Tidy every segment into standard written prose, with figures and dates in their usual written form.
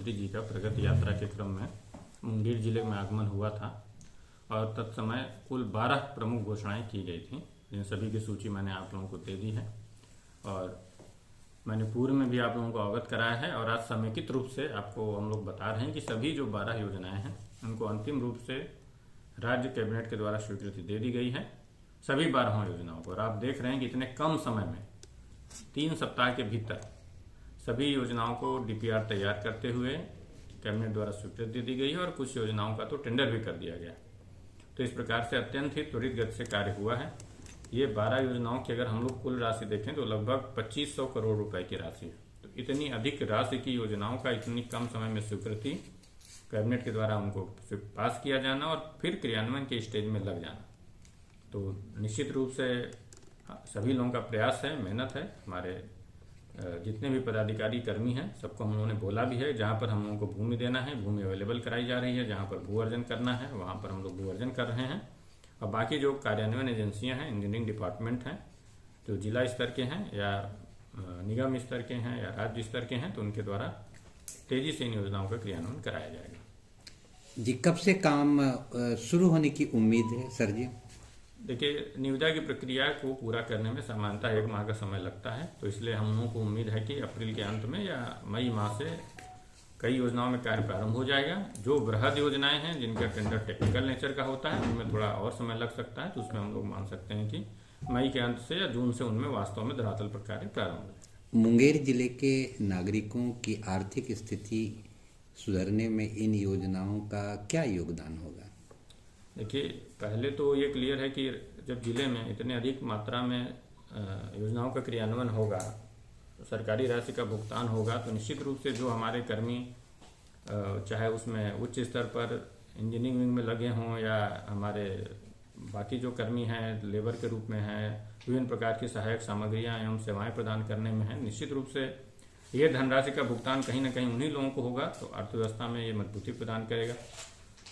मुख्यमंत्री जी का प्रगति यात्रा के क्रम में मुंगेर जिले में आगमन हुआ था और तत्समय कुल 12 प्रमुख घोषणाएं की गई थी, जिन सभी की सूची मैंने आप लोगों को दे दी है और मैंने पूर्व में भी आप लोगों को अवगत कराया है। और आज समेकित रूप से आपको हम लोग बता रहे हैं कि सभी जो 12 योजनाएं हैं उनको अंतिम रूप से राज्य कैबिनेट के द्वारा स्वीकृति दे दी गई है, सभी 12 योजनाओं को। और आप देख रहे हैं कि इतने कम समय में 3 सप्ताह के भीतर सभी योजनाओं को डीपीआर तैयार करते हुए कैबिनेट द्वारा स्वीकृति दे दी गई है और कुछ योजनाओं का तो टेंडर भी कर दिया गया। तो इस प्रकार से अत्यंत ही त्वरित गति से कार्य हुआ है। ये 12 योजनाओं की अगर हम लोग कुल राशि देखें तो लगभग 2500 करोड़ रुपए की राशि है। तो इतनी अधिक राशि की योजनाओं का इतनी कम समय में स्वीकृति कैबिनेट के द्वारा उनको पास किया जाना और फिर क्रियान्वयन के स्टेज में लग जाना, तो निश्चित रूप से सभी लोगों का प्रयास है, मेहनत है। हमारे जितने भी पदाधिकारी कर्मी हैं सबको हम लोगों ने बोला भी है, जहां पर हम लोगों को भूमि देना है भूमि अवेलेबल कराई जा रही है, जहां पर भू अर्जन करना है वहां पर हम लोग भू अर्जन कर रहे हैं। और बाकी जो कार्यान्वयन एजेंसियां हैं, इंजीनियरिंग डिपार्टमेंट हैं, जो जिला स्तर के हैं या निगम स्तर के हैं या राज्य स्तर के हैं, तो उनके द्वारा तेजी से इन योजनाओं का क्रियान्वयन कराया जाएगा। जी, कब से काम शुरू होने की उम्मीद है सर जी? देखिए, निविदा की प्रक्रिया को पूरा करने में सामान्यतः 1 माह का समय लगता है, तो इसलिए हम लोगों को उम्मीद है कि अप्रैल के अंत में या मई माह से कई योजनाओं में कार्य प्रारंभ हो जाएगा। जो बृहद योजनाएं हैं जिनका टेंडर टेक्निकल नेचर का होता है उनमें थोड़ा और समय लग सकता है, तो उसमें हम लोग मान सकते हैं कि मई के अंत से या जून से उनमें वास्तव में धरातल पर कार्य प्रारंभ हो जाएगा। मुंगेर जिले के नागरिकों की आर्थिक स्थिति सुधरने में इन योजनाओं का क्या योगदान होगा? देखिए, पहले तो ये क्लियर है कि जब जिले में इतने अधिक मात्रा में योजनाओं का क्रियान्वयन होगा, सरकारी राशि का भुगतान होगा, तो निश्चित रूप से जो हमारे कर्मी चाहे उसमें उच्च स्तर पर इंजीनियरिंग में लगे हों या हमारे बाकी जो कर्मी हैं लेबर के रूप में हैं, विभिन्न प्रकार की सहायक सामग्रियां एवं सेवाएं प्रदान करने में हैं, निश्चित रूप से ये धनराशि का भुगतान कहीं ना कहीं उन्हीं लोगों को होगा, तो अर्थव्यवस्था में ये मजबूती प्रदान करेगा।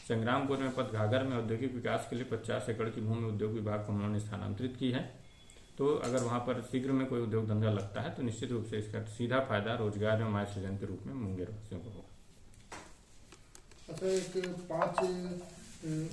संग्रामपुर में पथघाघर में औद्योगिक विकास के लिए 50 एकड़ की भूमि उद्योग विभाग को उन्होंने स्थानांतरित की है, तो अगर वहां पर शीघ्र में कोई उद्योग धंधा लगता है तो निश्चित रूप से इसका सीधा फायदा रोजगार एवं आय सृजन के रूप में मुंगेर वासियों को होगा। अच्छा, एक 5